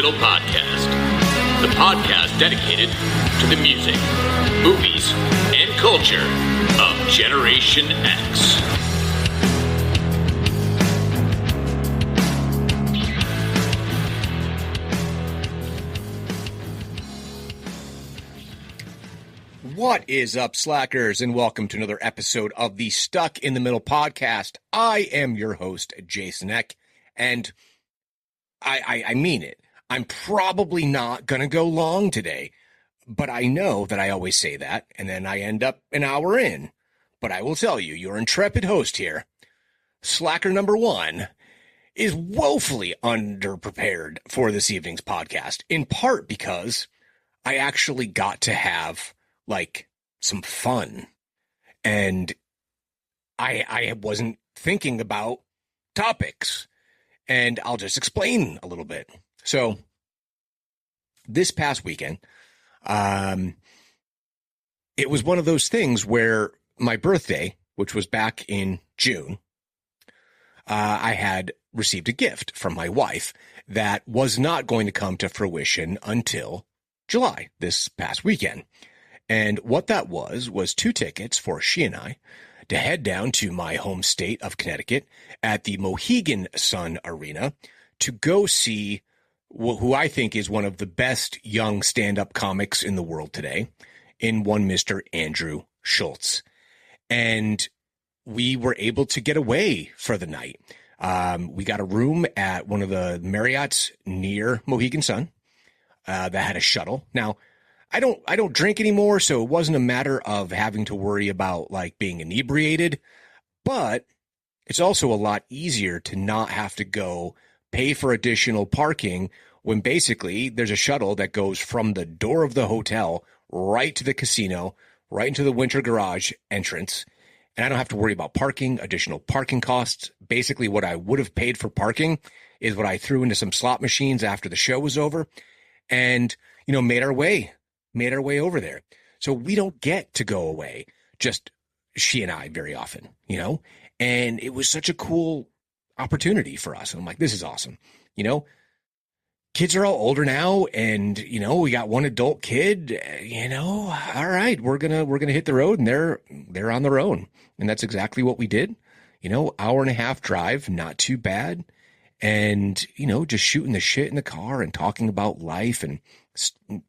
Middle Podcast, the podcast dedicated to the music, movies, and culture of Generation X. What is up, slackers, and welcome to another episode of the Stuck in the Middle podcast. I am your host, Jason Eck, and I mean it. I'm probably not going to go long today, but I know that I always say that, and then I end up an hour in. But I will tell you, your intrepid host here, slacker number one, is woefully underprepared for this evening's podcast, in part because I actually got to have some fun. And I wasn't thinking about topics. And I'll just explain a little bit. So this past weekend, it was one of those things where my birthday, which was back in June, I had received a gift from my wife that was not going to come to fruition until July, this past weekend. And what that was 2 tickets for she and I to head down to my home state of Connecticut at the Mohegan Sun Arena to go see who I think is one of the best young stand-up comics in the world today, in one Mr. Andrew Schultz. And we were able to get away for the night. We got a room at one of the Marriotts near Mohegan Sun that had a shuttle. Now, I don't drink anymore, so it wasn't a matter of having to worry about being inebriated, but it's also a lot easier to not have to go pay for additional parking when basically there's a shuttle that goes from the door of the hotel right to the casino, right into the winter garage entrance. And I don't have to worry about parking, additional parking costs. Basically what I would have paid for parking is what I threw into some slot machines after the show was over and, made our way over there. So we don't get to go away, just she and I very often, and it was such a cool opportunity for us. And I'm like, this is awesome. Kids are all older now and, we got one adult kid, all right, we're going to hit the road and they're on their own. And that's exactly what we did. Hour and a half drive, not too bad. And, just shooting the shit in the car and talking about life and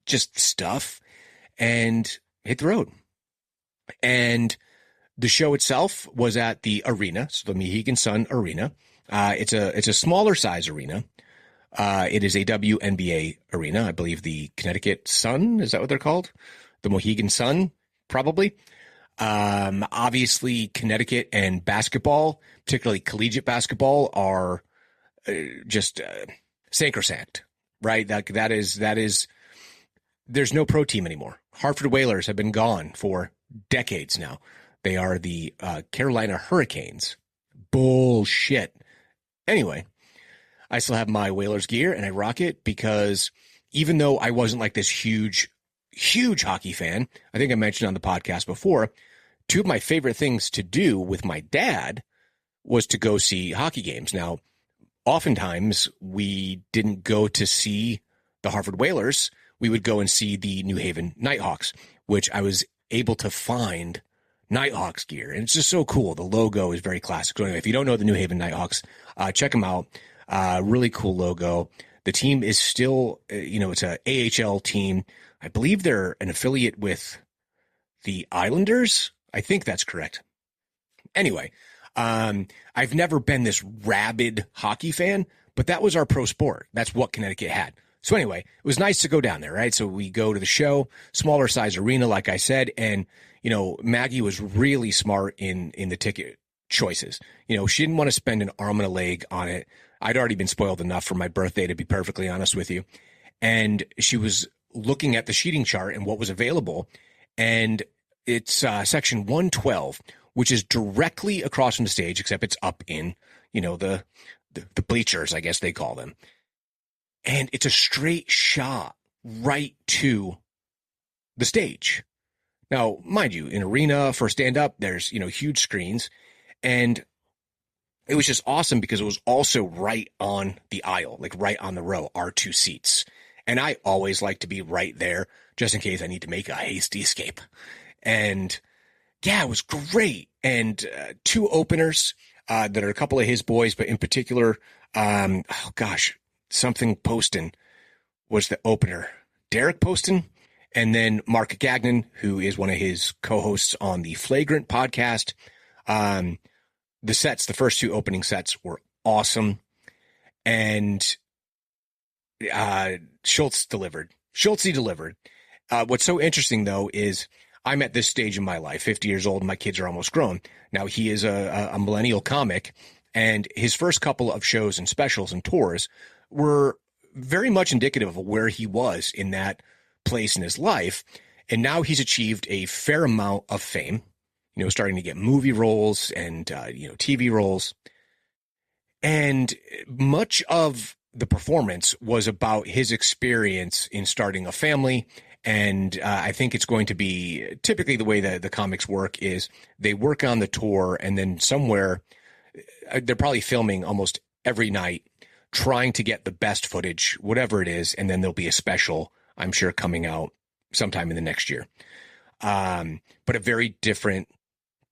just stuff and hit the road. And the show itself was at the arena, so the Mohegan Sun Arena. It's a smaller size arena. It is a WNBA arena. I believe the Connecticut Sun, is that what they're called? The Mohegan Sun, probably. Obviously, Connecticut and basketball, particularly collegiate basketball, are just sacrosanct, right? That is. There's no pro team anymore. Hartford Whalers have been gone for decades now. They are the Carolina Hurricanes. Bullshit. Anyway, I still have my Whalers gear and I rock it because even though I wasn't this huge hockey fan, I think I mentioned on the podcast before, 2 of my favorite things to do with my dad was to go see hockey games. Now, oftentimes we didn't go to see the Hartford Whalers. We would go and see the New Haven Nighthawks, which I was able to find Nighthawks gear. And it's just so cool. The logo is very classic. So anyway, if you don't know the New Haven Nighthawks, check them out. Really cool logo. The team is still, it's a AHL team. I believe they're an affiliate with the Islanders. I think that's correct. Anyway, I've never been this rabid hockey fan, but that was our pro sport. That's what Connecticut had. So anyway, it was nice to go down there, right? So we go to the show, smaller size arena, like I said, and, Maggie was really smart in the ticket choices. She didn't want to spend an arm and a leg on it. I'd already been spoiled enough for my birthday, to be perfectly honest with you. And she was looking at the seating chart and what was available. And it's section 112, which is directly across from the stage, except it's up in, the bleachers, I guess they call them. And it's a straight shot right to the stage. Now, mind you, in arena for stand-up, there's, huge screens. And it was just awesome because it was also right on the aisle, like right on the row, our two seats. And I always like to be right there just in case I need to make a hasty escape. And yeah, it was great. And two openers that are a couple of his boys, but in particular, something Poston was the opener. Derek Poston, and then Mark Gagnon, who is one of his co-hosts on the Flagrant podcast. The first two opening sets were awesome. And Schultze delivered. What's so interesting, though, is I'm at this stage in my life, 50 years old, and my kids are almost grown. Now, he is a millennial comic, and his first couple of shows and specials and tours were very much indicative of where he was in that place in his life. And now he's achieved a fair amount of fame, starting to get movie roles and, TV roles. And much of the performance was about his experience in starting a family. And I think it's going to be typically the way the comics work is they work on the tour, and then somewhere they're probably filming almost every night, trying to get the best footage, whatever it is. And then there'll be a special, I'm sure, coming out sometime in the next year. But a very different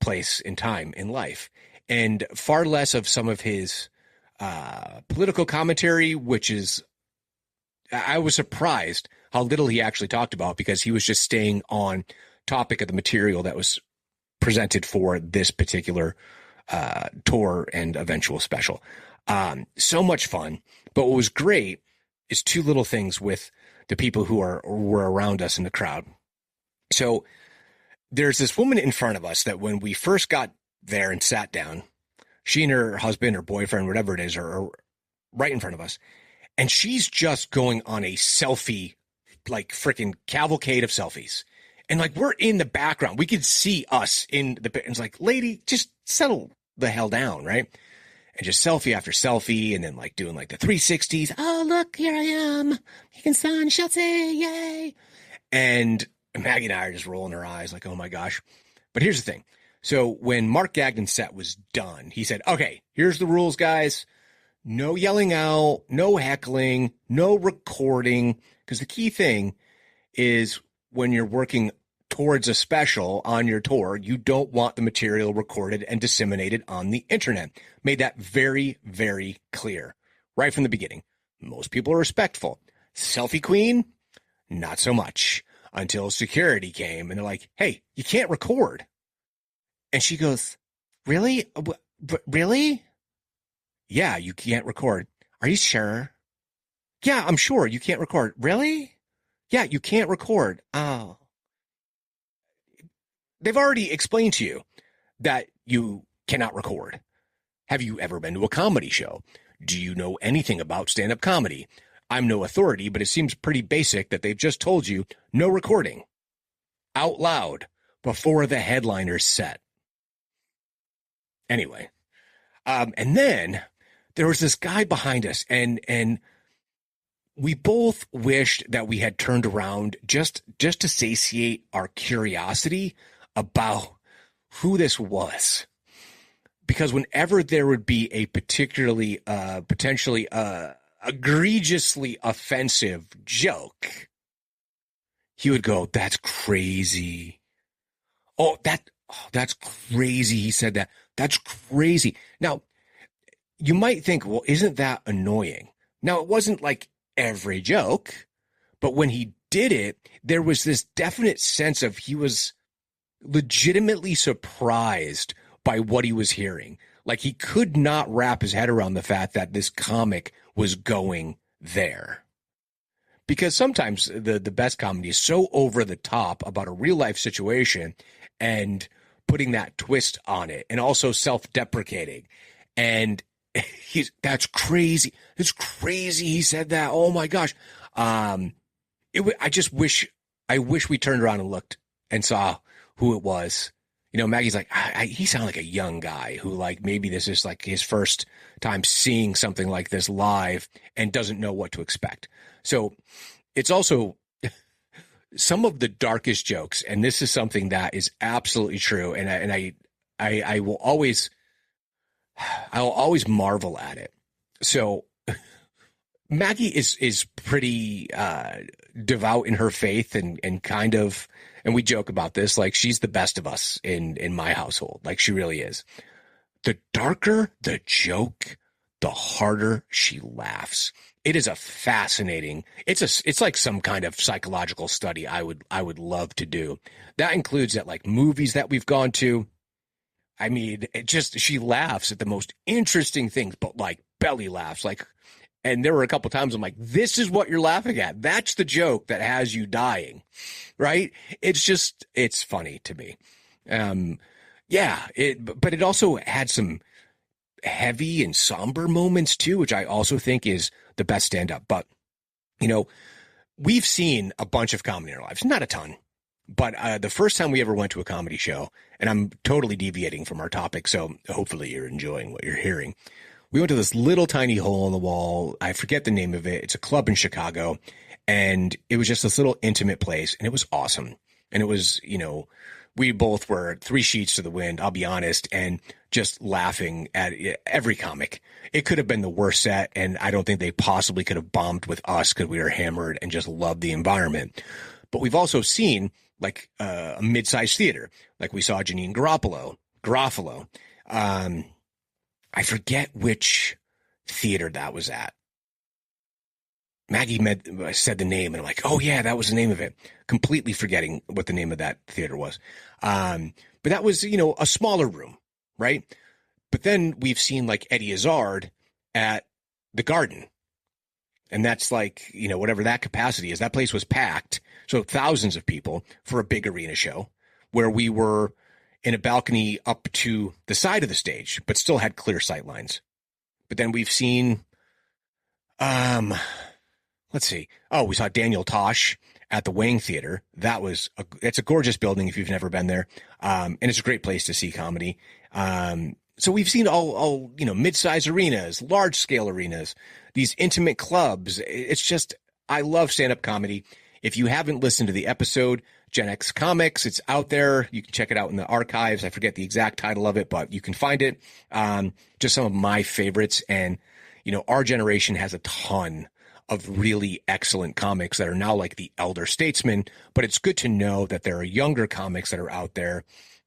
place in time in life, and far less of some of his political commentary, which is, I was surprised how little he actually talked about, because he was just staying on topic of the material that was presented for this particular tour and eventual special. So much fun. But what was great is two little things with the people who were around us in the crowd. So there's this woman in front of us that when we first got there and sat down, she and her husband or boyfriend, whatever it is, are right in front of us. And she's just going on a selfie, like freaking cavalcade of selfies. And like, we're in the background. We could see us in the, and it's like, lady, just settle the hell down, right? And just selfie after selfie, and then like doing like the 360s. Oh, look, here I am. You can sign Schultze, yay. And Maggie and I are just rolling our eyes like, oh my gosh. But here's the thing. So when Mark Gagnon's set was done, he said, okay, here's the rules, guys. No yelling out, no heckling, no recording. Because the key thing is when you're working towards a special on your tour, you don't want the material recorded and disseminated on the internet. Made that very, very clear right from the beginning. Most people are respectful. Selfie queen, not so much, until security came and they're like, hey, you can't record. And she goes, really? Really? Yeah, you can't record. Are you sure? Yeah, I'm sure you can't record. Really? Yeah, you can't record. Oh. They've already explained to you that you cannot record. Have you ever been to a comedy show? Do you know anything about stand-up comedy? I'm no authority, but it seems pretty basic that they've just told you no recording out loud before the headliner's set. Anyway, and then there was this guy behind us, and we both wished that we had turned around just to satiate our curiosity about who this was. Because whenever there would be a particularly, potentially egregiously offensive joke, he would go, that's crazy. That's crazy. He said that. That's crazy. Now, you might think, well, isn't that annoying? Now, it wasn't like every joke, but when he did it, there was this definite sense of he was legitimately surprised by what he was hearing. Like he could not wrap his head around the fact that this comic was going there. Because sometimes the best comedy is so over the top about a real life situation and putting that twist on it, and also self-deprecating. And that's crazy. It's crazy. He said that. Oh my gosh. I wish we turned around and looked and saw who it was. You know, Maggie's like, he sounded like a young guy who like, maybe this is like his first time seeing something like this live and doesn't know what to expect. So it's also some of the darkest jokes. And this is something that is absolutely true. And I will always I'll always marvel at it. So Maggie is pretty devout in her faith and kind of, and we joke about this, like she's the best of us in my household. Like she really is. The darker the joke, the harder she laughs. It is a fascinating, it's like some kind of psychological study I would love to do. That includes at like movies that we've gone to. I mean, she laughs at the most interesting things, but like belly laughs, like, and there were a couple times I'm like, this is what you're laughing at. That's the joke that has you dying, right? It's funny to me. But it also had some heavy and somber moments too, which I also think is the best stand-up. But, we've seen a bunch of comedy in our lives, not a ton. But the first time we ever went to a comedy show, and I'm totally deviating from our topic, so hopefully you're enjoying what you're hearing. We went to this little tiny hole in the wall. I forget the name of it. It's a club in Chicago. And it was just this little intimate place. And it was awesome. And it was, we both were 3 sheets to the wind, I'll be honest, and just laughing at every comic. It could have been the worst set. And I don't think they possibly could have bombed with us because we were hammered and just loved the environment. But we've also seen like a mid-sized theater. Like we saw Janine Garofalo. I forget which theater that was at. Maggie said the name, and I'm like, oh, yeah, that was the name of it. Completely forgetting what the name of that theater was. But that was, a smaller room, right? But then we've seen like Eddie Izzard at the Garden. And that's like, whatever that capacity is. That place was packed. So thousands of people for a big arena show where we were in a balcony up to the side of the stage, but still had clear sight lines. But then we've seen, let's see. Oh, we saw Daniel Tosh at the Wang Theater. It's a gorgeous building if you've never been there. And it's a great place to see comedy. So we've seen all mid-size arenas, large scale arenas, these intimate clubs. It's just, I love stand-up comedy. If you haven't listened to the episode, Gen X Comics, it's out there. You can check it out in the archives. I forget the exact title of it, but you can find it. Just some of my favorites. And, our generation has a ton of really excellent comics that are now like the elder statesmen, but it's good to know that there are younger comics that are out there,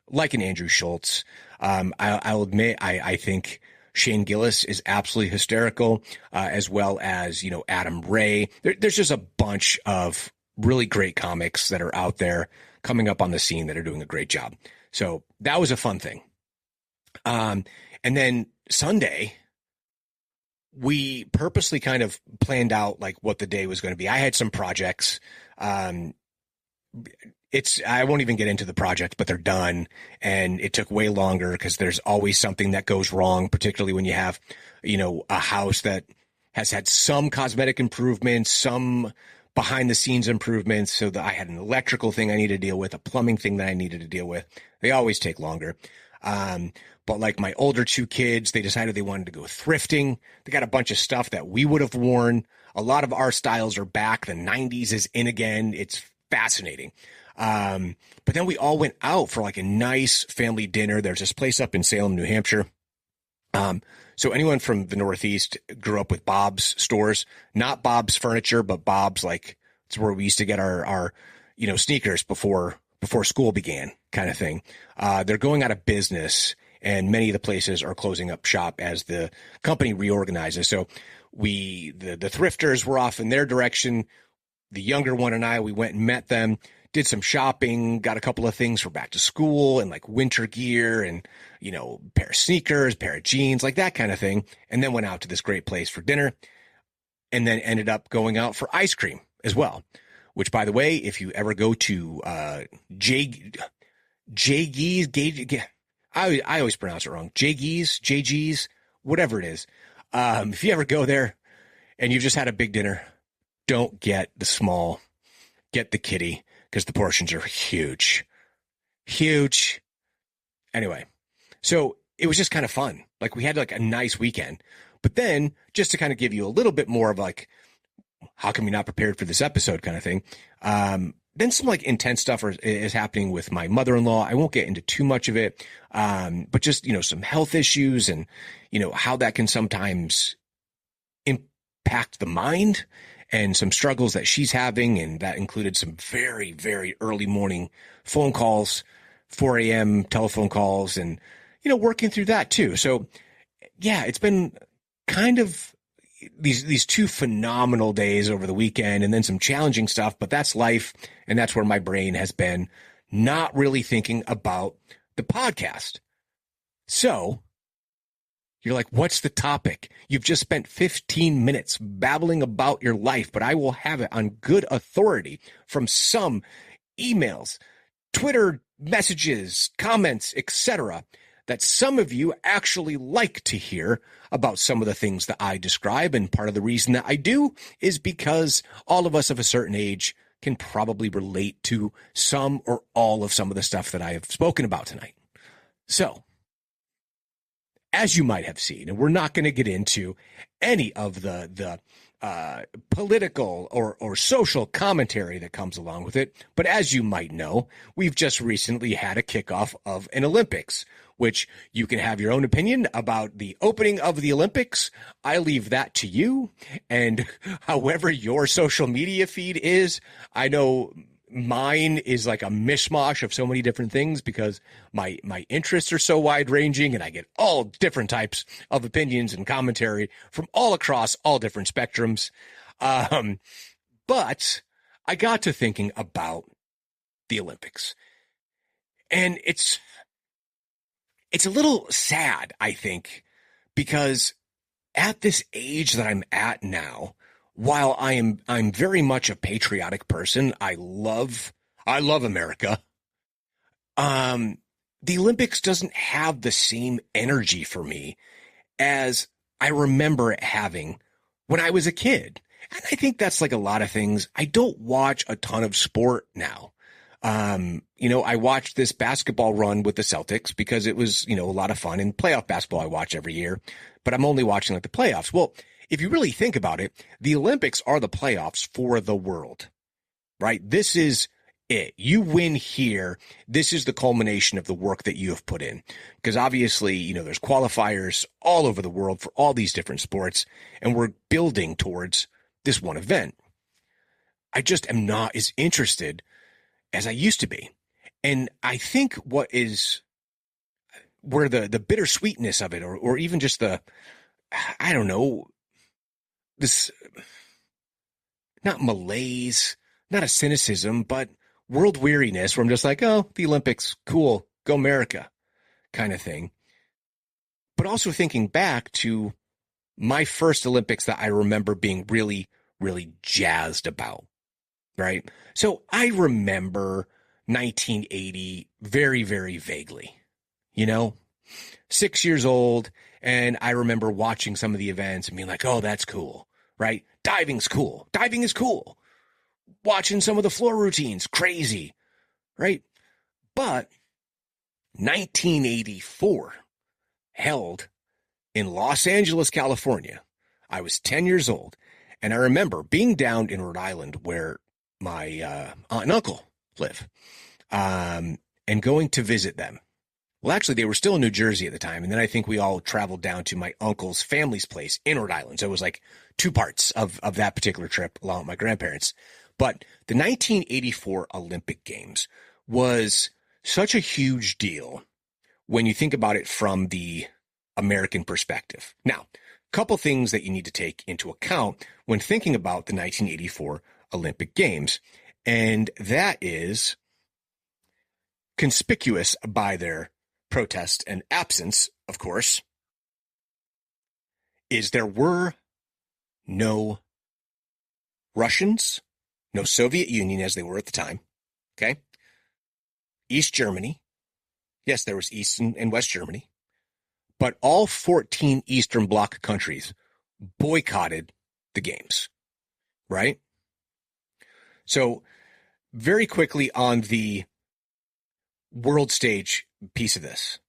like an Andrew Schultz. I'll admit, I think Shane Gillis is absolutely hysterical, as well as, Adam Ray. There's just a bunch of really great comics that are out there coming up on the scene that are doing a great job. So that was a fun thing. And then Sunday, we purposely kind of planned out like what the day was going to be. I had some projects. I won't even get into the project, but they're done. And it took way longer because there's always something that goes wrong, particularly when you have, a house that has had some cosmetic improvements, some behind the scenes improvements. So that I had an electrical thing I needed to deal with, a plumbing thing that I needed to deal with. They always take longer. But like my older 2 kids, they decided they wanted to go thrifting. They got a bunch of stuff that we would have worn. A lot of our styles are back. The 90s is in again. It's fascinating. But then we all went out for like a nice family dinner. There's this place up in Salem, New Hampshire. So anyone from the Northeast grew up with Bob's stores, not Bob's Furniture, but Bob's, like, it's where we used to get our sneakers before school began, kind of thing. They're going out of business, and many of the places are closing up shop as the company reorganizes. So the thrifters were off in their direction. The younger one and I, we went and met them, did some shopping, got a couple of things for back to school and like winter gear and, pair of sneakers, pair of jeans, like that kind of thing. And then went out to this great place for dinner and then ended up going out for ice cream as well, which, by the way, if you ever go to J Gee's, I always pronounce it wrong. JG's, whatever it is. If you ever go there and you've just had a big dinner, don't get the small, get the kitty, because the portions are huge. Anyway, so it was just kind of fun. Like we had like a nice weekend, but then just to kind of give you a little bit more of like, how come we not prepared for this episode kind of thing. then some like intense stuff is happening with my mother-in-law. I won't get into too much of it, but just, some health issues and, how that can sometimes impact the mind and some struggles that she's having. And that included some very, very early morning phone calls, 4 a.m. telephone calls, and, working through that too. So yeah, it's been kind of these two phenomenal days over the weekend and then some challenging stuff, but that's life. And that's where my brain has been not really thinking about the podcast. So you're like, what's the topic? You've just spent 15 minutes babbling about your life, but I will have it on good authority from some emails, Twitter messages, comments, etc., that some of you actually like to hear about some of the things that I describe. And part of the reason that I do is because all of us of a certain age can probably relate to some or all of some of the stuff that I have spoken about tonight. So, as you might have seen, and we're not going to get into any of the political or social commentary that comes along with it, but as you might know, we've just recently had a kickoff of an Olympics, which you can have your own opinion about the opening of the Olympics. I leave that to you, and however your social media feed is, I know mine is like a mishmash of so many different things because my interests are so wide ranging and I get all different types of opinions and commentary from all across all different spectrums. But I got to thinking about the Olympics, and it's a little sad, I think, because at this age that I'm at now, while I'm very much a patriotic person, I love America. The Olympics doesn't have the same energy for me as I remember it having when I was a kid. And I think that's like a lot of things. I don't watch a ton of sport now. I watched this basketball run with the Celtics because it was, a lot of fun, and playoff basketball I watch every year, but I'm only watching like the playoffs. Well, if you really think about it, the Olympics are the playoffs for the world, right? This is it. You win here. This is the culmination of the work that you have put in. Because obviously, there's qualifiers all over the world for all these different sports, and we're building towards this one event. I just am not as interested as I used to be. And I think where the bittersweetness of it, or even just I don't know, this, not malaise, not a cynicism, but world weariness where I'm just like, oh, the Olympics, cool, go America kind of thing. But also thinking back to my first Olympics that I remember being really, really jazzed about, right? So I remember 1980 very, very vaguely, 6 years old. And I remember watching some of the events and being like, oh, that's cool, right? Diving's cool. Diving is cool. Watching some of the floor routines, crazy, right? But 1984 held in Los Angeles, California. I was 10 years old. And I remember being down in Rhode Island where my aunt and uncle live, and going to visit them. Well, actually, they were still in New Jersey at the time. And then I think we all traveled down to my uncle's family's place in Rhode Island. So it was like two parts of that particular trip along with my grandparents. But the 1984 Olympic Games was such a huge deal when you think about it from the American perspective. Now, a couple things that you need to take into account when thinking about the 1984 Olympic Games. And that is conspicuous by their protest and absence, of course, is there were no Russians, no Soviet Union as they were at the time, okay? East Germany. Yes, there was East and West Germany. But all 14 Eastern Bloc countries boycotted the games, right? So very quickly on the world stage piece of this.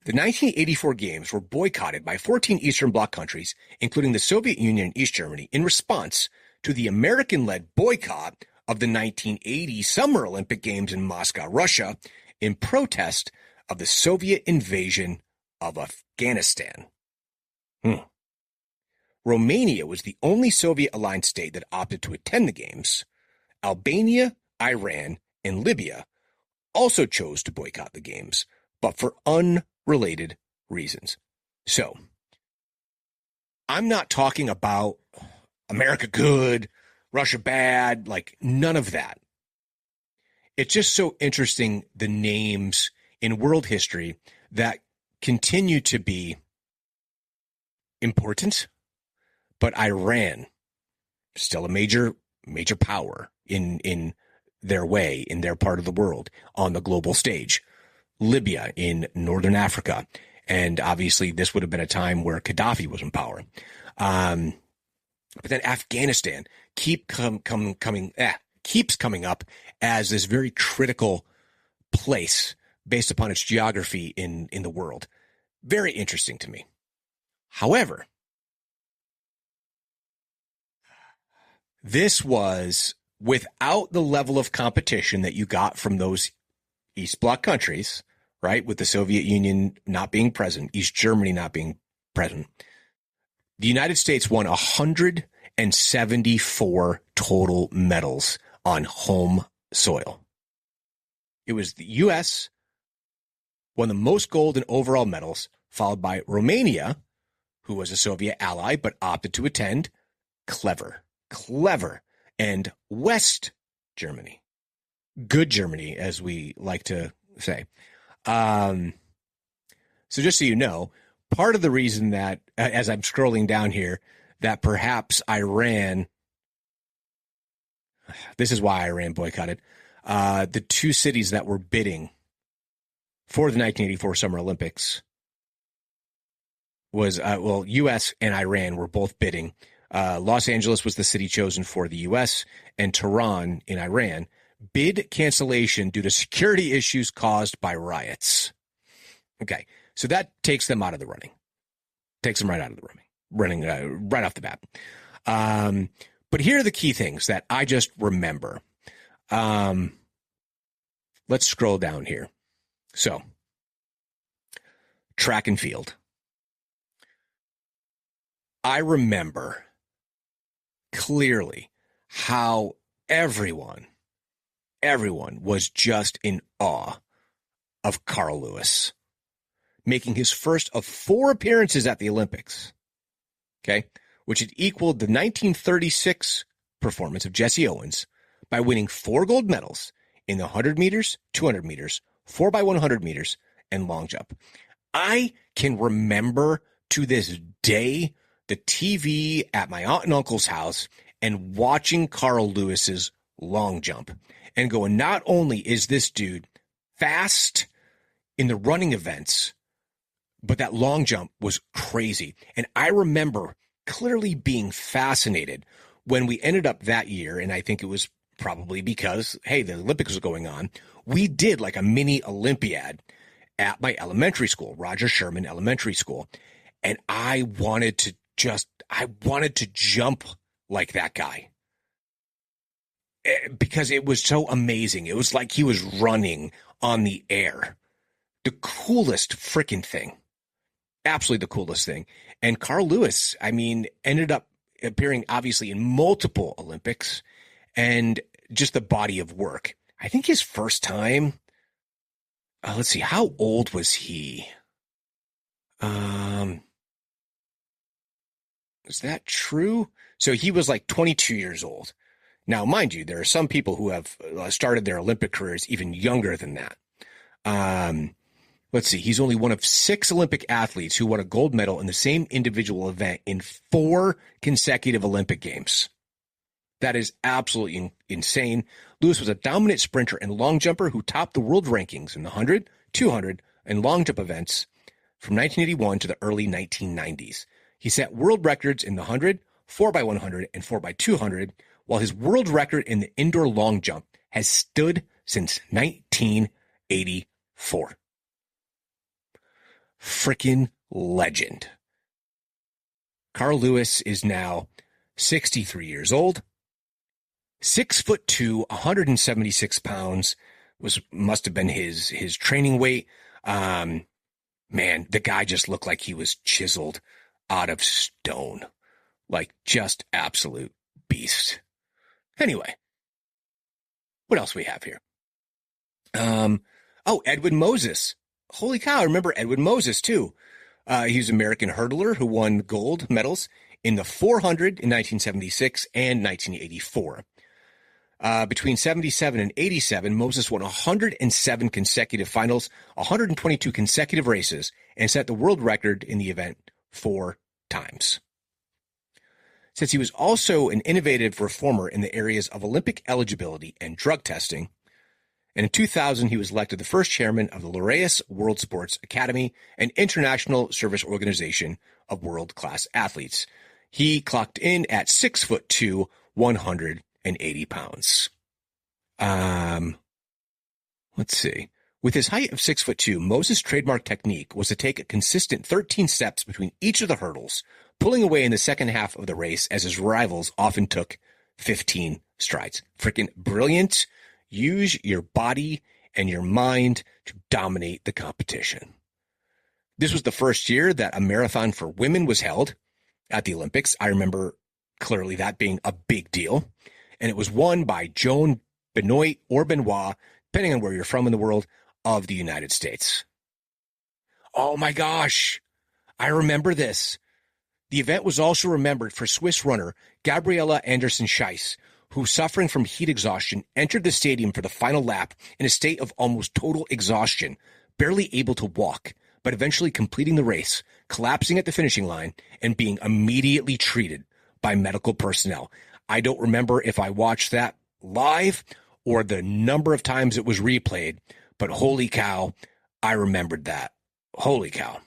The 1984 games were boycotted by 14 Eastern Bloc countries, including the Soviet Union and East Germany, in response to the American-led boycott of the 1980 Summer Olympic Games in Moscow, Russia, in protest of the Soviet invasion of Afghanistan. Romania was the only Soviet-aligned state that opted to attend the Games. Albania, Iran, and Libya also chose to boycott the Games, but for unrelated reasons. So, I'm not talking about America good, Russia bad, like none of that. It's just so interesting, the names in world history that continue to be important, but Iran, still a major power in their way, in their part of the world, on the global stage. Libya in northern Africa. And obviously this would have been a time where Gaddafi was in power. But then Afghanistan keeps coming up as this very critical place based upon its geography in the world. Very interesting to me. However, this was without the level of competition that you got from those East Bloc countries, right? With the Soviet Union not being present, East Germany not being present. The United States won 174 total medals on home soil. It was the U.S. won the most gold and overall medals, followed by Romania, who was a Soviet ally but opted to attend. Clever. And West Germany. Good Germany, as we like to say. So just so you know, part of the reason that, as I'm scrolling down here, that perhaps Iran, this is why Iran boycotted, the two cities that were bidding for the 1984 Summer Olympics was, U.S. and Iran were both bidding. Los Angeles was the city chosen for the U.S., and Tehran in Iran bid cancellation due to security issues caused by riots. Okay, so that takes them out of the running. Takes them right out of the running, right off the bat. But here are the key things that I just remember. Let's scroll down here. So, track and field. I remember clearly how everyone was just in awe of Carl Lewis, making his first of 4 appearances at the Olympics, okay, which had equaled the 1936 performance of Jesse Owens by winning 4 gold medals in the 100 meters, 200 meters, 4x100 meters, and long jump. I can remember to this day the TV at my aunt and uncle's house and watching Carl Lewis's long jump and going, not only is this dude fast in the running events, but that long jump was crazy. And I remember clearly being fascinated when we ended up that year, and I think it was probably because, hey, the Olympics was going on, we did like a mini Olympiad at my elementary school, Roger Sherman Elementary School. And I wanted to jump like that guy because it was so amazing. It was like he was running on the air. The coolest freaking thing. Absolutely the coolest thing. And Carl Lewis, I mean, ended up appearing obviously in multiple Olympics and just the body of work. I think his first time, let's see, how old was he? Is that true? So he was like 22 years old. Now, mind you, there are some people who have started their Olympic careers even younger than that. Let's see. He's only one of 6 Olympic athletes who won a gold medal in the same individual event in 4 consecutive Olympic Games. That is absolutely insane. Lewis was a dominant sprinter and long jumper who topped the world rankings in the 100, 200, and long jump events from 1981 to the early 1990s. He set world records in the 100, 4x100, and 4x200, while his world record in the indoor long jump has stood since 1984. Freaking legend. Carl Lewis is now 63 years old, 6'2", 176 pounds must have been his training weight. Man, the guy just looked like he was chiseled out of stone. Like, just absolute beast. Anyway, what else we have here? Edwin Moses. Holy cow, I remember Edwin Moses, too. He was an American hurdler who won gold medals in the 400 in 1976 and 1984. Between 77 and 87, Moses won 107 consecutive finals, 122 consecutive races, and set the world record in the event 4 times. Since he was also an innovative reformer in the areas of Olympic eligibility and drug testing, and in 2000, he was elected the first chairman of the Louganis World Sports Academy, an international service organization of world-class athletes. He clocked in at 6'2", 180 pounds. Let's see. With his height of 6'2", Moses' trademark technique was to take a consistent 13 steps between each of the hurdles, pulling away in the second half of the race as his rivals often took 15 strides. Freaking brilliant. Use your body and your mind to dominate the competition. This was the first year that a marathon for women was held at the Olympics. I remember clearly that being a big deal. And it was won by Joan Benoit or Benoit, depending on where you're from in the world, of the United States. Oh my gosh, I remember this. The event was also remembered for Swiss runner Gabriela Anderson-Scheiss, who, suffering from heat exhaustion, entered the stadium for the final lap in a state of almost total exhaustion, barely able to walk, but eventually completing the race, collapsing at the finishing line, and being immediately treated by medical personnel. I don't remember if I watched that live or the number of times it was replayed, but holy cow, I remembered that. Holy cow.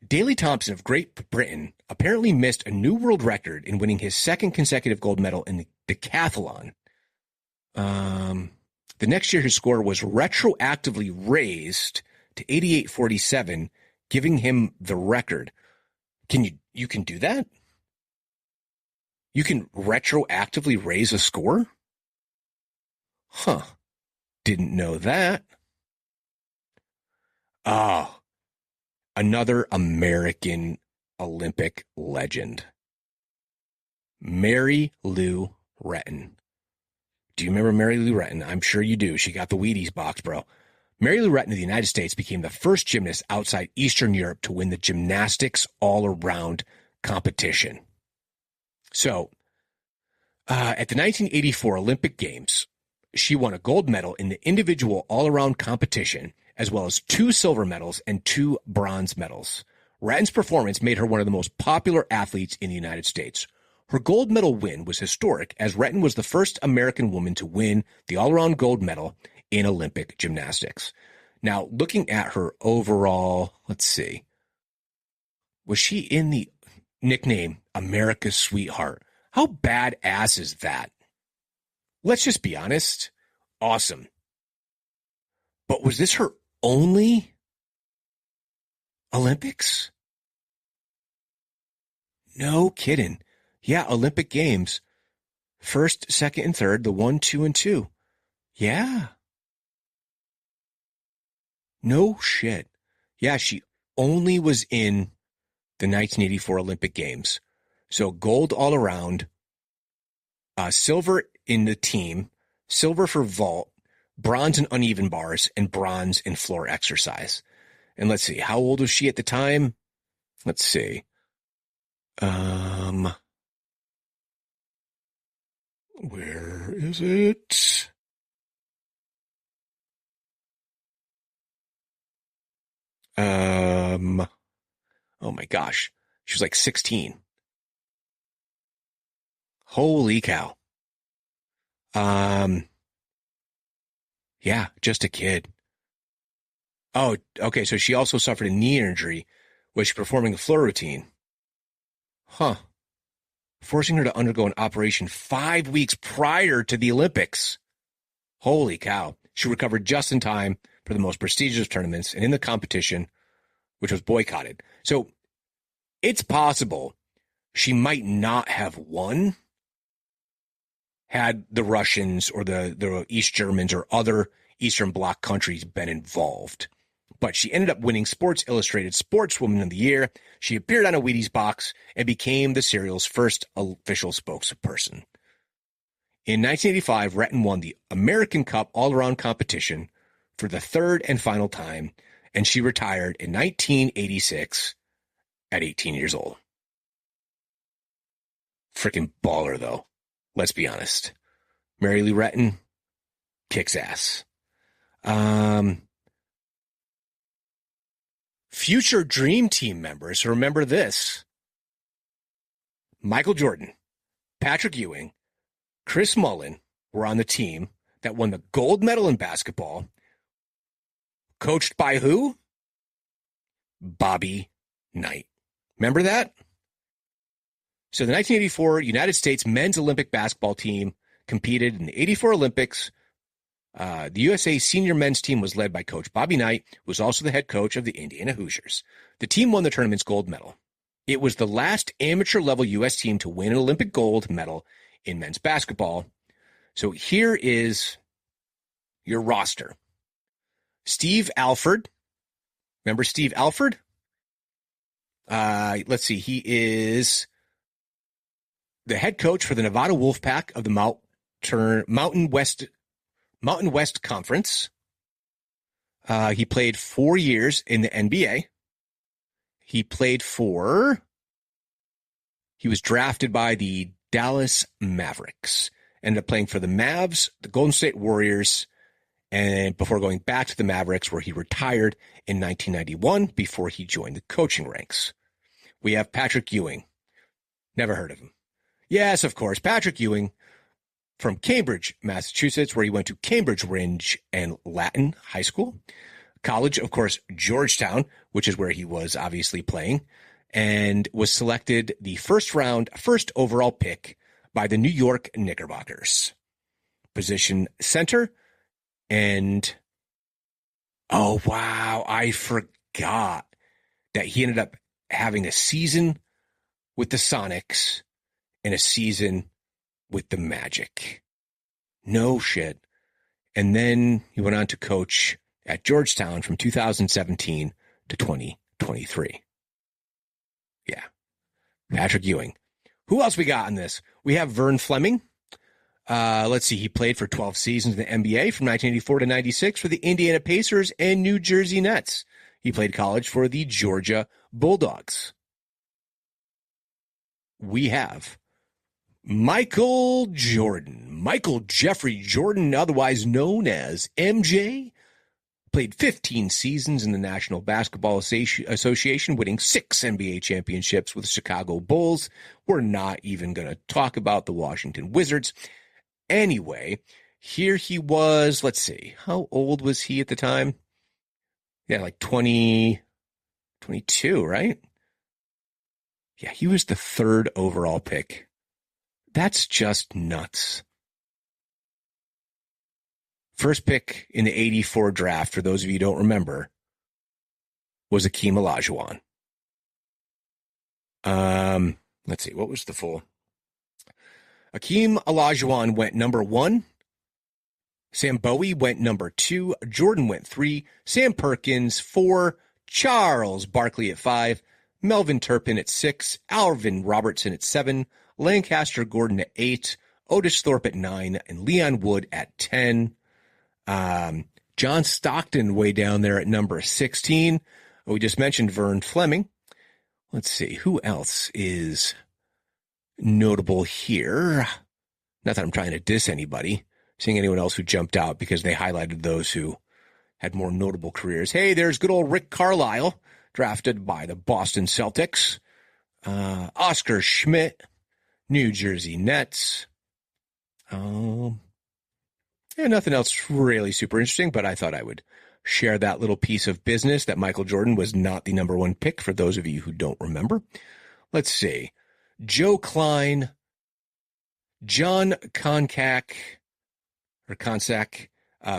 Daley Thompson of Great Britain apparently missed a new world record in winning his second consecutive gold medal in the decathlon. The next year, his score was retroactively raised to 88.47, giving him the record. You can do that? You can retroactively raise a score? Huh. Didn't know that. Oh. Another American Olympic legend. Mary Lou Retton. Do you remember Mary Lou Retton? I'm sure you do. She got the Wheaties box, bro. Mary Lou Retton of the United States became the first gymnast outside Eastern Europe to win the gymnastics all-around competition. So, at the 1984 Olympic Games, she won a gold medal in the individual all-around competition, as well as 2 silver medals and 2 bronze medals. Retton's performance made her one of the most popular athletes in the United States. Her gold medal win was historic, as Retton was the first American woman to win the all-around gold medal in Olympic gymnastics. Now, looking at her overall, let's see. Was she in the nickname America's Sweetheart? How badass is that? Let's just be honest. Awesome. But was this her only Olympics? No kidding. Yeah, Olympic Games. First, second, and third, the 1, 2, and 2. Yeah. No shit. Yeah, she only was in the 1984 Olympic Games. So gold all around, silver in the team, silver for vault, bronze in uneven bars, and bronze in floor exercise. And let's see, how old was she at the time? Let's see. Where is it? Oh my gosh. She was like 16. Holy cow. Yeah, just a kid. Oh, okay. So she also suffered a knee injury while she was performing a floor routine. Huh. Forcing her to undergo an operation 5 weeks prior to the Olympics. Holy cow. She recovered just in time for the most prestigious tournaments and in the competition, which was boycotted. So it's possible she might not have won had the Russians or the East Germans or other Eastern Bloc countries been involved. But she ended up winning Sports Illustrated Sportswoman of the Year. She appeared on a Wheaties box and became the cereal's first official spokesperson. In 1985, Retton won the American Cup all-around competition for the third and final time, and she retired in 1986 at 18 years old. Freaking baller, though. Let's be honest. Mary Lou Retton kicks ass. Future Dream Team members, remember this. Michael Jordan, Patrick Ewing, Chris Mullin were on the team that won the gold medal in basketball. Coached by who? Bobby Knight. Remember that? So the 1984 United States men's Olympic basketball team competed in the 84 Olympics. The USA senior men's team was led by Coach Bobby Knight, who was also the head coach of the Indiana Hoosiers. The team won the tournament's gold medal. It was the last amateur-level U.S. team to win an Olympic gold medal in men's basketball. So here is your roster. Steve Alford. Remember Steve Alford? Let's see. He is the head coach for the Nevada Wolfpack of the Mountain West Conference. He played 4 years in the NBA. He was drafted by the Dallas Mavericks. Ended up playing for the Mavs, the Golden State Warriors, and before going back to the Mavericks, where he retired in 1991 before he joined the coaching ranks. We have Patrick Ewing. Never heard of him. Yes, of course, Patrick Ewing from Cambridge, Massachusetts, where he went to Cambridge Ridge and Latin High School. College, of course, Georgetown, which is where he was obviously playing, and was selected the first overall pick by the New York Knickerbockers. Position center. And, oh, wow, I forgot that he ended up having a season with the Sonics and a season with the Magic. No shit. And then he went on to coach at Georgetown from 2017 to 2023. Yeah. Patrick Ewing. Who else we got in this? We have Vern Fleming. Let's see. He played for 12 seasons in the NBA from 1984 to 96 for the Indiana Pacers and New Jersey Nets. He played college for the Georgia Bulldogs. We have Michael Jordan. Michael Jeffrey Jordan, otherwise known as MJ, played 15 seasons in the National Basketball Association, winning 6 NBA championships with the Chicago Bulls. We're not even going to talk about the Washington Wizards. Anyway, here he was, let's see, how old was he at the time? Yeah, like 22, right? Yeah, he was the 3rd overall pick. That's just nuts. First pick in the 84 draft, for those of you who don't remember, was Akeem Olajuwon. Let's see, what was the full? Akeem Olajuwon went number 1. Sam Bowie went number 2. Jordan went 3. Sam Perkins 4. Charles Barkley at 5. Melvin Turpin at 6. Alvin Robertson at 7. Lancaster Gordon at 8. Otis Thorpe at 9. And Leon Wood at 10. John Stockton way down there at number 16. We just mentioned Vern Fleming. Let's see, who else is notable here? Not that I'm trying to diss anybody. Seeing anyone else who jumped out because they highlighted those who had more notable careers. Hey, there's good old Rick Carlisle, drafted by the Boston Celtics. Oscar Schmidt, New Jersey Nets. Yeah, nothing else really super interesting, but I thought I would share that little piece of business that Michael Jordan was not the number 1 pick, for those of you who don't remember. Let's see. Joe Klein, John Konchak,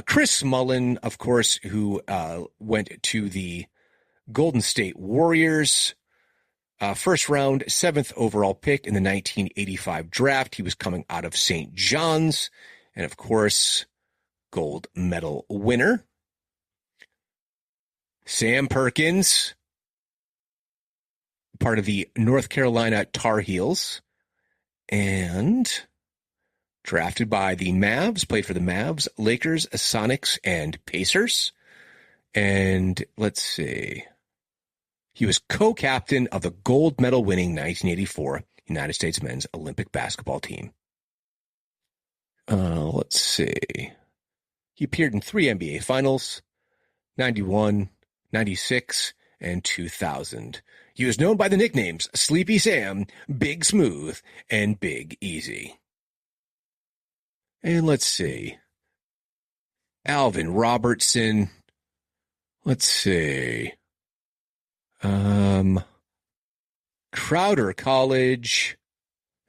Chris Mullin, of course, who went to the Golden State Warriors. First round, 7th overall pick in the 1985 draft. He was coming out of St. John's. And of course, gold medal winner. Sam Perkins, part of the North Carolina Tar Heels. And drafted by the Mavs, played for the Mavs, Lakers, Sonics, and Pacers. And let's see. He was co-captain of the gold medal winning 1984 United States men's Olympic basketball team. Let's see. He appeared in 3 NBA finals, 91, 96, and 2000. He was known by the nicknames Sleepy Sam, Big Smooth, and Big Easy. And let's see. Alvin Robertson. Let's see. Crowder College,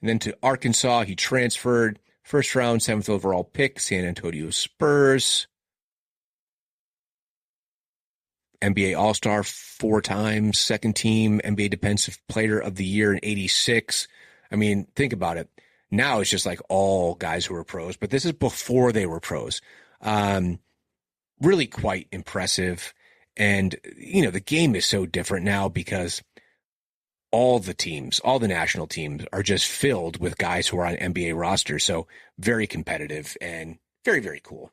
and then to Arkansas. He transferred. First round, 7th overall pick, San Antonio Spurs. NBA All-Star 4 times, second team NBA Defensive Player of the Year in 86. I mean, think about it. Now it's just like all guys who are pros, but this is before they were pros. Really quite impressive. And, you know, the game is so different now because all the teams, all the national teams are just filled with guys who are on NBA rosters. So very competitive and very, very cool.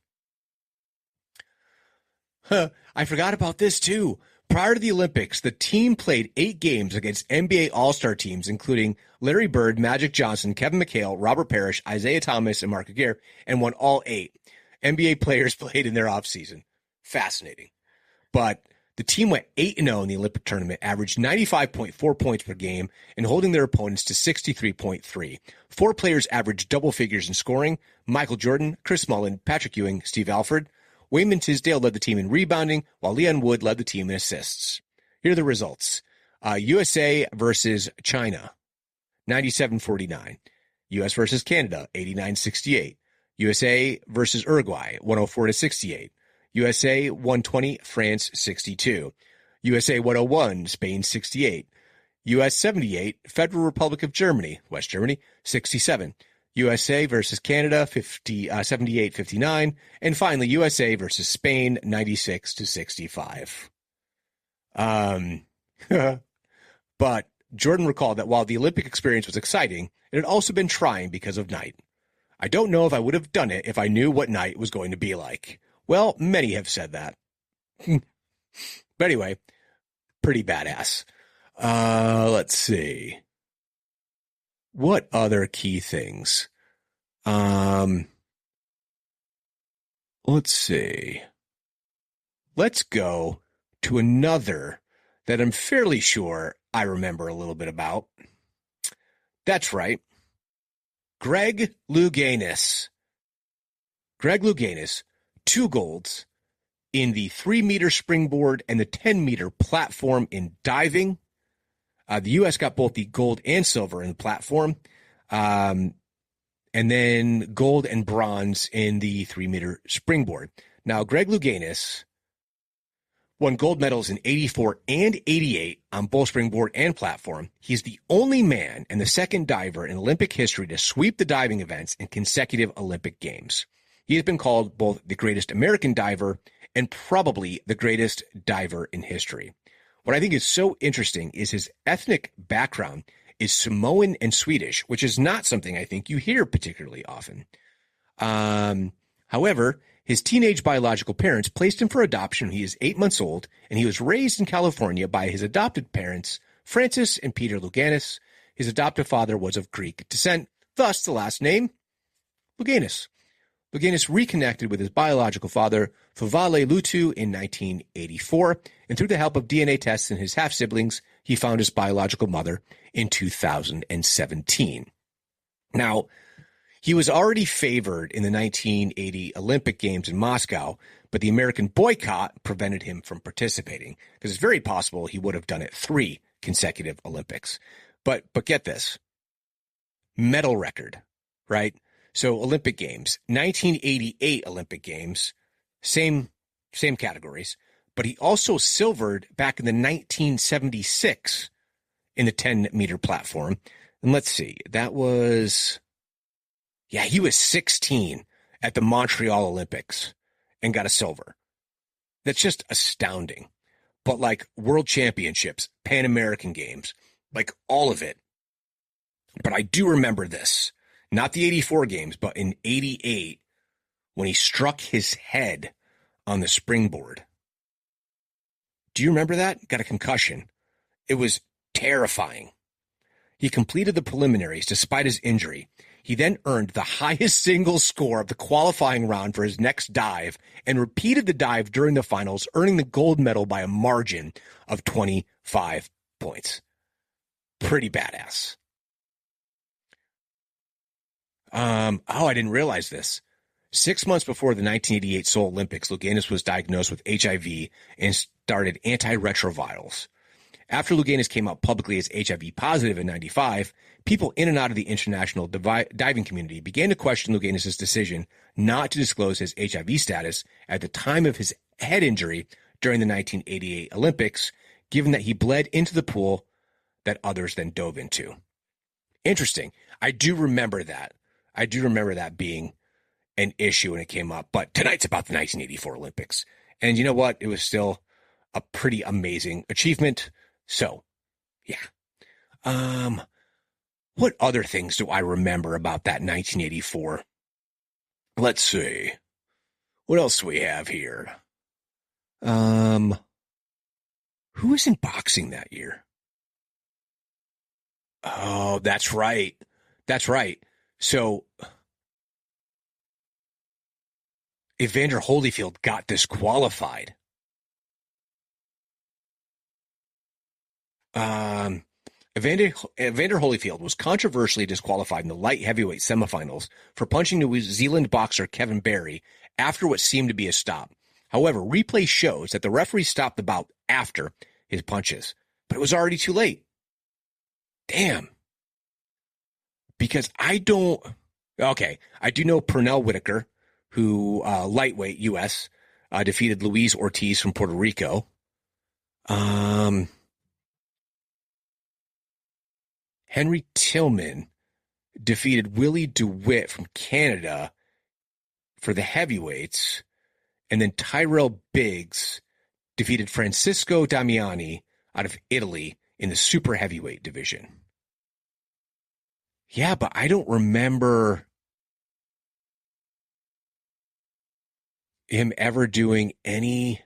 I forgot about this too. Prior to the Olympics, the team played 8 games against NBA All-Star teams, including Larry Bird, Magic Johnson, Kevin McHale, Robert Parrish, Isaiah Thomas, and Mark Aguirre, and won all 8. NBA players played in their offseason. Fascinating. But the team went 8-0 in the Olympic tournament, averaged 95.4 points per game, and holding their opponents to 63.3. 4 players averaged double figures in scoring: Michael Jordan, Chris Mullin, Patrick Ewing, Steve Alford. Wayman Tisdale led the team in rebounding, while Leon Wood led the team in assists. Here are the results. USA versus China, 97-49. U.S. versus Canada, 89-68. USA versus Uruguay, 104-68. USA 120, France 62. USA 101, Spain 68. US 78, Federal Republic of Germany, West Germany 67. USA versus Canada 78-59. And finally, USA versus Spain 96-65. But Jordan recalled that while the Olympic experience was exciting, it had also been trying because of night. I don't know if I would have done it if I knew what night was going to be like. Well, many have said that. But anyway, pretty badass. Let's see. What other key things? Let's see. Let's go to another that I'm fairly sure I remember a little bit about. That's right. Greg Louganis. Greg Louganis, 2 golds in the 3-meter springboard and the 10-meter platform in diving. The U.S. got both the gold and silver in the platform, and then gold and bronze in the 3-meter springboard. Now, Greg Louganis won gold medals in 84 and 88 on both springboard and platform. He's the only man and the second diver in Olympic history to sweep the diving events in consecutive Olympic Games. He has been called both the greatest American diver and probably the greatest diver in history. What I think is so interesting is his ethnic background is Samoan and Swedish, which is not something I think you hear particularly often. However, his teenage biological parents placed him for adoption when he is 8 months old, and he was raised in California by his adopted parents, Francis and Peter Louganis. His adoptive father was of Greek descent, thus the last name, Louganis. Louganis reconnected with his biological father, Fuvale Lutu, in 1984, and through the help of DNA tests in his half-siblings, he found his biological mother in 2017. Now, he was already favored in the 1980 Olympic Games in Moscow, but the American boycott prevented him from participating, because it's very possible he would have done it 3 consecutive Olympics. But get this, medal record, right? So Olympic Games, 1988 Olympic Games, same categories, but he also silvered back in the 1976 in the 10-meter platform. And let's see, that was, yeah, he was 16 at the Montreal Olympics and got a silver. That's just astounding. But like world championships, Pan American Games, like all of it. But I do remember this, not the 84 games, but in 88, when he struck his head on the springboard. Do you remember that? Got a concussion. It was terrifying. He completed the preliminaries despite his injury. He then earned the highest single score of the qualifying round for his next dive and repeated the dive during the finals, earning the gold medal by a margin of 25 points. Pretty badass. I didn't realize this. 6 months before the 1988 Seoul Olympics, Louganis was diagnosed with HIV and started antiretrovirals. After Louganis came out publicly as HIV positive in 95, people in and out of the international diving community began to question Louganis' decision not to disclose his HIV status at the time of his head injury during the 1988 Olympics, given that he bled into the pool that others then dove into. Interesting. I do remember that. I do remember that being an issue when it came up. But tonight's about the 1984 Olympics. And you know what? It was still a pretty amazing achievement. So, yeah. What other things do I remember about that 1984? Let's see. What else do we have here? Who was in boxing that year? Oh, that's right. That's right. So Evander Holyfield got disqualified. Evander Holyfield was controversially disqualified in the light heavyweight semifinals for punching New Zealand boxer Kevin Barry after what seemed to be a stop. However, replay shows that the referee stopped the bout after his punches, but it was already too late. Damn. Because I do know Pernell Whitaker, who, lightweight U.S., defeated Luis Ortiz from Puerto Rico. Henry Tillman defeated Willie DeWitt from Canada for the heavyweights. And then Tyrell Biggs defeated Francisco Damiani out of Italy in the super heavyweight division. Yeah, but I don't remember him ever doing any.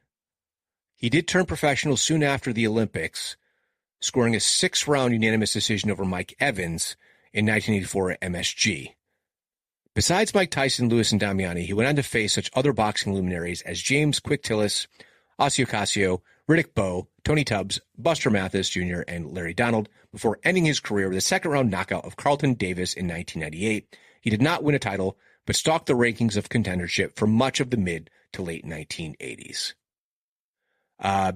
He did turn professional soon after the Olympics, scoring a 6-round unanimous decision over Mike Evans in 1984 at MSG. Besides Mike Tyson, Lewis, and Damiani, he went on to face such other boxing luminaries as James Quick Tillis, Ossie Ocasio, Riddick Bowe, Tony Tubbs, Buster Mathis Jr., and Larry Donald before ending his career with a second-round knockout of Carlton Davis in 1998. He did not win a title, but stalked the rankings of contendership for much of the mid to late 1980s.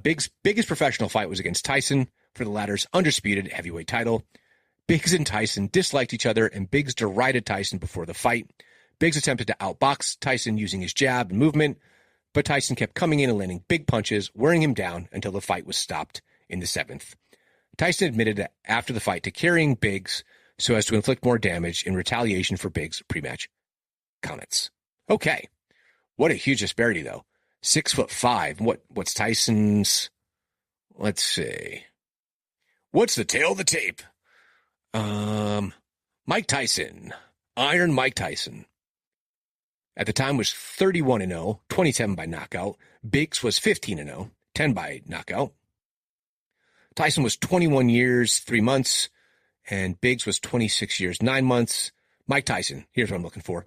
Biggs' biggest professional fight was against Tyson for the latter's undisputed heavyweight title. Biggs and Tyson disliked each other, and Biggs derided Tyson before the fight. Biggs attempted to outbox Tyson using his jab and movement, but Tyson kept coming in and landing big punches, wearing him down until the fight was stopped in the 7th. Tyson admitted after the fight to carrying Biggs so as to inflict more damage in retaliation for Biggs' pre-match comments. Okay. What a huge disparity, though. 6'5". What's Tyson's? Let's see. What's the tail of the tape? Mike Tyson, Iron Mike Tyson, at the time was 31-0, 27 by knockout. Biggs was 15-0, 10 by knockout. Tyson was 21 years, 3 months, and Biggs was 26 years, 9 months. Mike Tyson, here's what I'm looking for.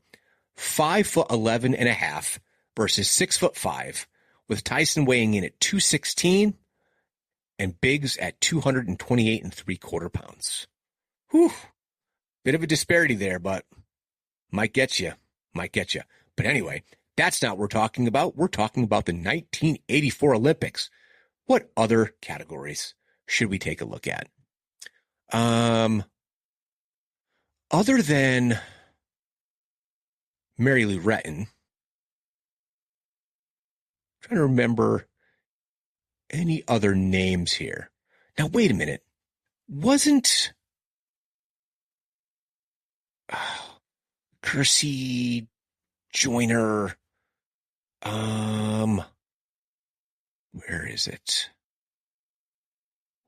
5'11.5" versus 6'5", with Tyson weighing in at 216 and Biggs at 228 3/4 pounds. Whew. Bit of a disparity there, but might get you. But anyway, that's not what we're talking about. We're talking about the 1984 Olympics. What other categories should we take a look at? Other than Mary Lou Retton, I'm trying to remember any other names here. Now, wait a minute. wasn't Kersey Joyner, where is it?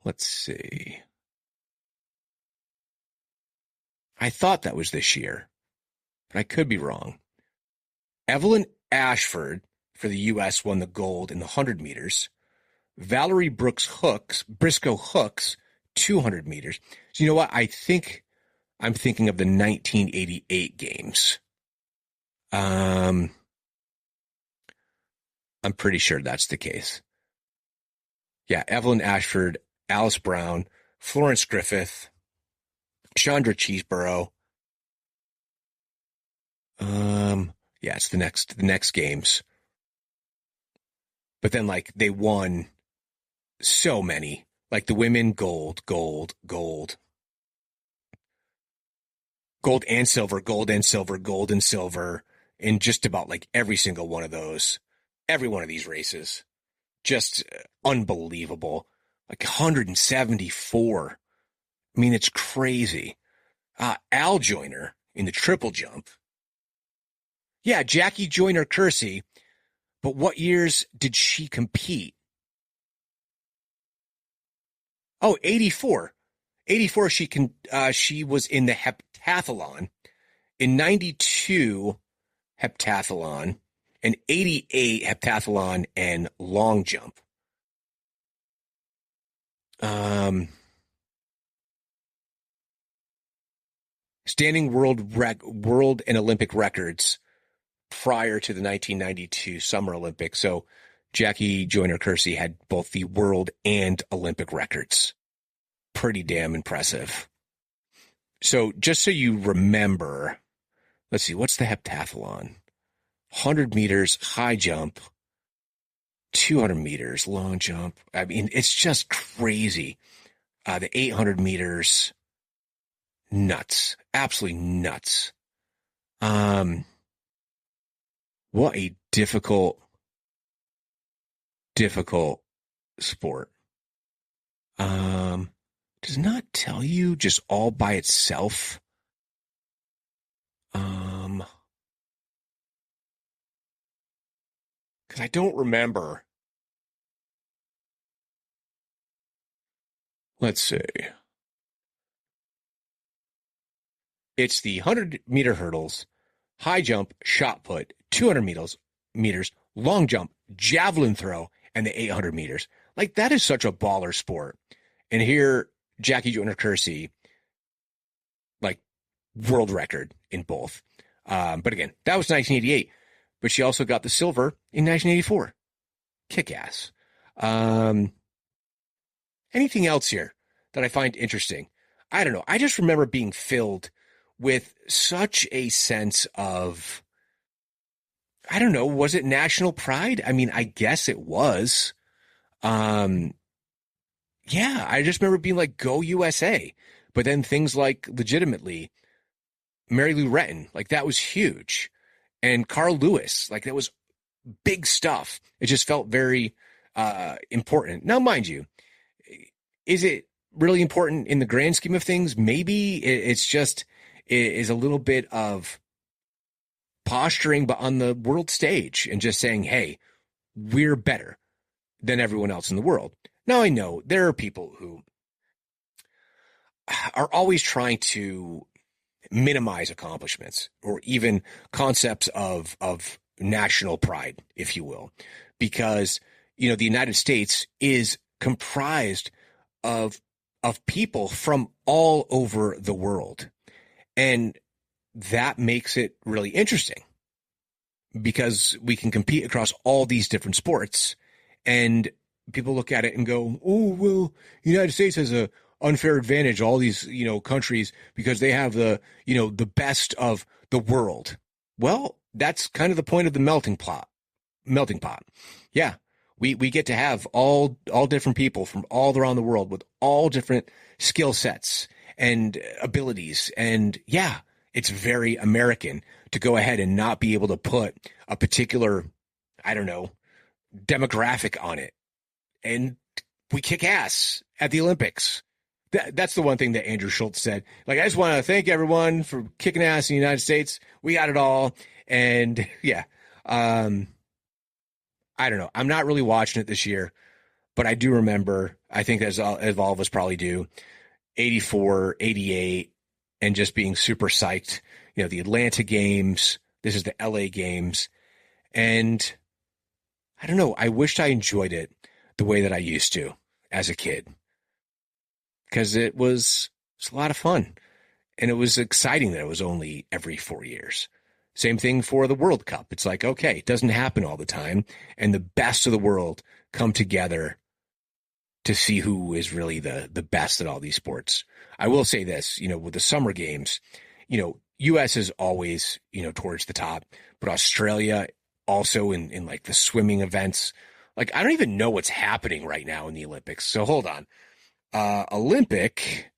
Let's see. I thought that was this year, but I could be wrong. Evelyn Ashford for the U.S. won the gold in the 100 meters. Valerie Briscoe Hooks, 200 meters. So you know what? I think I'm thinking of the 1988 games. I'm pretty sure that's the case. Yeah, Evelyn Ashford, Alice Brown, Florence Griffith, Chandra Cheeseborough. Yeah, it's the next games. But then like they won so many. Like the women, gold and silver, gold and silver, gold and silver in just about like every single one of those. Every one of these races. Just unbelievable. Like 174. I mean, it's crazy. Al Joyner in the triple jump. Yeah, Jackie Joyner Kersey. But what years did she compete? Oh, 84. 84, she was in the heptathlon. In 92, heptathlon. In 88, heptathlon and long jump. Standing world and Olympic records prior to the 1992 Summer Olympics. So Jackie Joyner Kersey had both the world and Olympic records. Pretty damn impressive. So just so you remember, let's see, what's the heptathlon? 100 meters, high jump, 200 meters, long jump. I mean, it's just crazy. The 800 meters, nuts. Absolutely nuts. What a difficult sport. Does not tell you just all by itself. Because I don't remember. Let's see. It's the 100-meter hurdles, high jump, shot put, 200 meters, long jump, javelin throw, and the 800 meters. Like, that is such a baller sport. And here, Jackie Joyner Kersey, like, world record in both. But again, that was 1988. But she also got the silver in 1984. Kick-ass. Anything else here that I find interesting? I don't know. I just remember being filled with such a sense of, I don't know, was it national pride? I mean, I guess it was. Yeah, I just remember being like, go USA. But then things like, legitimately, Mary Lou Retton, like, that was huge. And Carl Lewis, like, that was big stuff. It just felt very important. Now, mind you, is it really important in the grand scheme of things? Maybe. It's just, it is a little bit of posturing, but on the world stage, and just saying, hey, we're better than everyone else in the world. Now, I know there are people who are always trying to minimize accomplishments or even concepts of national pride, if you will, because, you know, the United States is comprised of people from all over the world. And that makes it really interesting because we can compete across all these different sports, and people look at it and go, oh, well, the United States has a unfair advantage, all these, you know, countries, because they have the, you know, the best of the world. Well, that's kind of the point of the melting pot. Yeah. We get to have all different people from all around the world with all different skill sets and abilities. And yeah, it's very American to go ahead and not be able to put a particular, I don't know, demographic on it. And we kick ass at the Olympics. That's the one thing that Andrew Schultz said. Like, I just want to thank everyone for kicking ass in the United States. We got it all. And yeah, I don't know. I'm not really watching it this year, but I do remember, I think as all of us probably do, 84, 88, and just being super psyched. You know, the Atlanta games, this is the LA games. And I don't know, I wished I enjoyed it the way that I used to as a kid. Because it was a lot of fun. And it was exciting that it was only every 4 years. Same thing for the World Cup. It's like, okay, it doesn't happen all the time. And the best of the world come together to see who is really the best at all these sports. I will say this, you know, with the summer games, you know, U.S. is always, you know, towards the top. But Australia also in like the swimming events. Like, I don't even know what's happening right now in the Olympics. So hold on. Olympic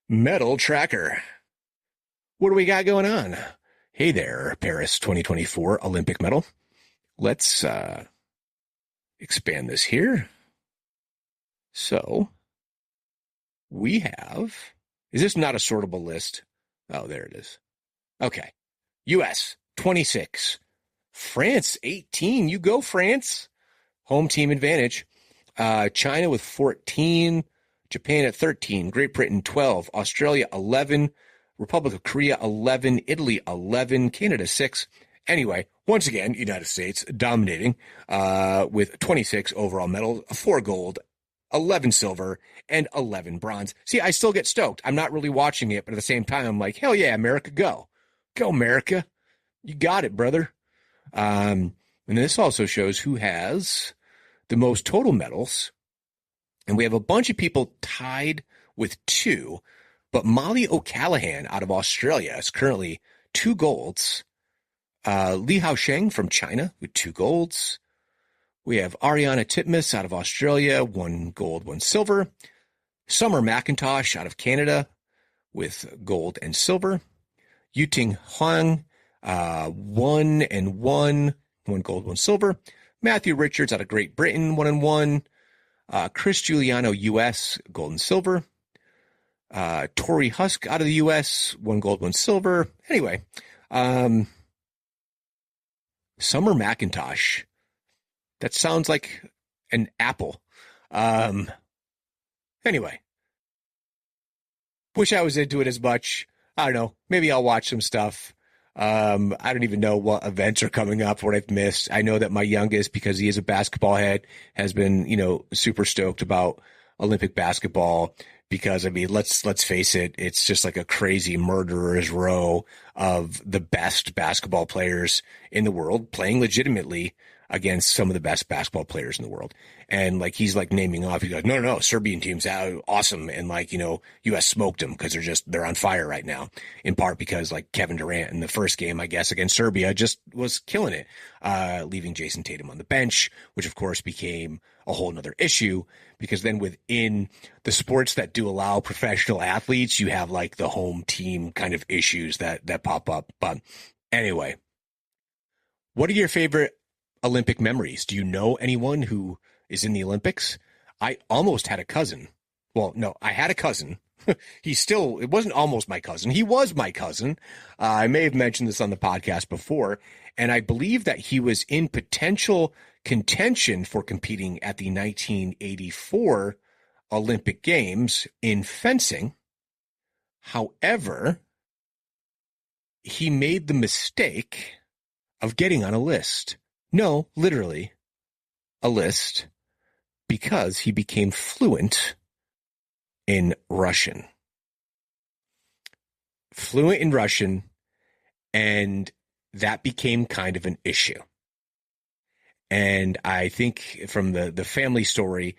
medal tracker. What do we got going on? Hey there, Paris 2024 Olympic medal. Let's expand this here. So we have, is this not a sortable list? Oh, there it is. Okay. US 26, France 18. You go, France. Home team advantage. China with 14. Japan at 13, Great Britain 12, Australia 11, Republic of Korea 11, Italy 11, Canada 6. Anyway, once again, United States dominating with 26 overall medals, 4 gold, 11 silver, and 11 bronze. See, I still get stoked. I'm not really watching it, but at the same time, I'm like, hell yeah, America, go. Go, America. You got it, brother. And this also shows who has the most total medals. And we have a bunch of people tied with 2, but Molly O'Callaghan out of Australia is currently 2 golds. Li Haosheng from China with 2 golds. We have Ariana Titmus out of Australia, 1 gold, 1 silver. Summer McIntosh out of Canada with gold and silver. Yuting Huang, 1 and 1, 1 gold, 1 silver. Matthew Richards out of Great Britain, 1 and 1. Chris Giuliano, U.S., gold and silver. Tori Husk out of the U.S., 1 gold, 1 silver. Anyway, Summer McIntosh. That sounds like an apple. Anyway, wish I was into it as much. I don't know. Maybe I'll watch some stuff. I don't even know what events are coming up, what I've missed. I know that my youngest, because he is a basketball head, has been, you know, super stoked about Olympic basketball because, I mean, let's face it, it's just like a crazy murderer's row of the best basketball players in the world playing legitimately against some of the best basketball players in the world. And like, he's like naming off, he's like, no, Serbian team's awesome. And like, you know, US smoked them because they're on fire right now, in part because like Kevin Durant in the first game, I guess, against Serbia just was killing it, leaving Jason Tatum on the bench, which of course became a whole nother issue because then within the sports that do allow professional athletes, you have like the home team kind of issues that pop up. But anyway, what are your favorite Olympic memories? Do you know anyone who is in the Olympics? I almost had a cousin. Well, no, I had a cousin. It wasn't almost my cousin. He was my cousin. I may have mentioned this on the podcast before, and I believe that he was in potential contention for competing at the 1984 Olympic Games in fencing. However, he made the mistake of getting on a list. No, literally, a list, because he became fluent in Russian. Fluent in Russian, and that became kind of an issue. And I think from the family story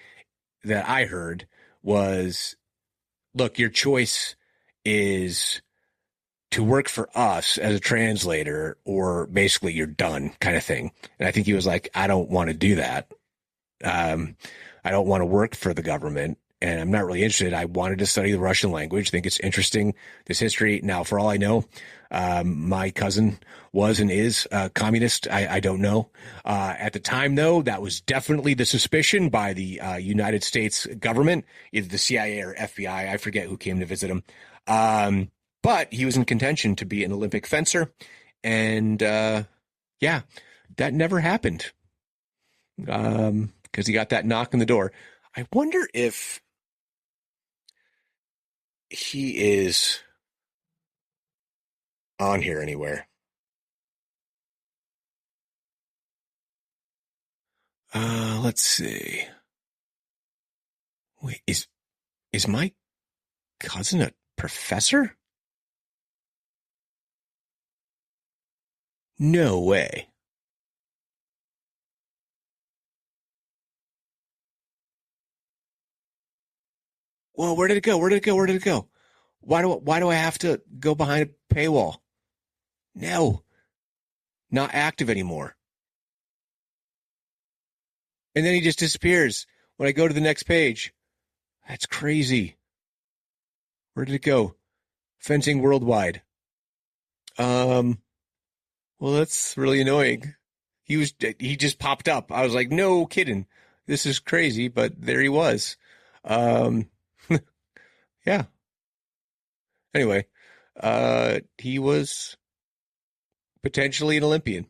that I heard was, look, your choice is to work for us as a translator, or basically you're done, kind of thing. And I think he was like, I don't want to do that. I don't want to work for the government. and I'm not really interested. I wanted to study the Russian language, think it's interesting, this history. Now, for all I know, my cousin was and is communist. I don't know. At the time, though, that was definitely the suspicion by the United States government, either the CIA or FBI. I forget who came to visit him. But he was in contention to be an Olympic fencer. And yeah, that never happened because he got that knock on the door. I wonder if he is on here anywhere. Let's see. Wait, is my cousin a professor? No way. Well, where did it go? Where did it go? Where did it go? Why do I have to go behind a paywall? No, not active anymore. And then he just disappears when I go to the next page. That's crazy. Where did it go? Fencing worldwide. Well, that's really annoying. He just popped up. I was like, no kidding. This is crazy, but there he was. Yeah. Anyway, he was potentially an Olympian.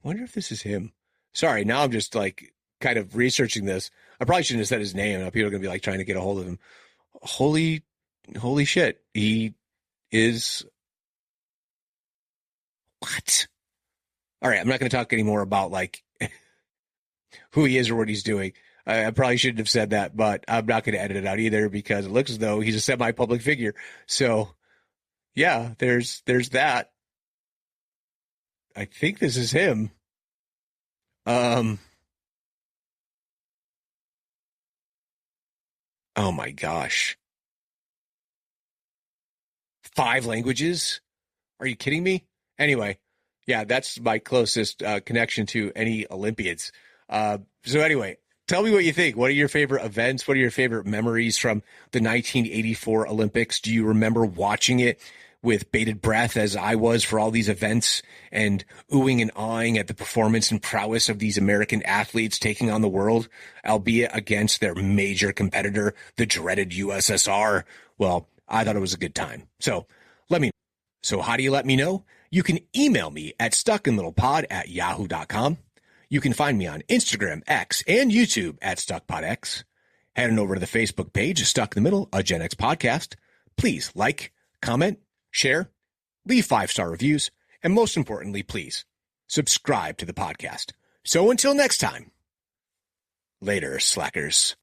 Wonder if this is him. Sorry, now I'm just like kind of researching this. I probably shouldn't have said his name. Now people are gonna be like trying to get a hold of him. Holy shit. He is what? All right, I'm not gonna talk anymore about like who he is or what he's doing. I probably shouldn't have said that, but I'm not going to edit it out either because it looks as though he's a semi-public figure. So, yeah, there's that. I think this is him. Oh my gosh. 5 languages? Are you kidding me? Anyway, yeah, that's my closest connection to any Olympians. So anyway, tell me what you think. What are your favorite events? What are your favorite memories from the 1984 Olympics? Do you remember watching it with bated breath as I was for all these events and oohing and awing at the performance and prowess of these American athletes taking on the world, albeit against their major competitor, the dreaded USSR? Well, I thought it was a good time. So let me know. So how do you let me know? You can email me at stuckinthetlepod@yahoo.com. You can find me on Instagram, X, and YouTube at StuckPodX. Head on over to the Facebook page, Stuck in the Middle, a Gen X podcast. Please like, comment, share, leave 5-star reviews, and most importantly, please subscribe to the podcast. So until next time, later, slackers.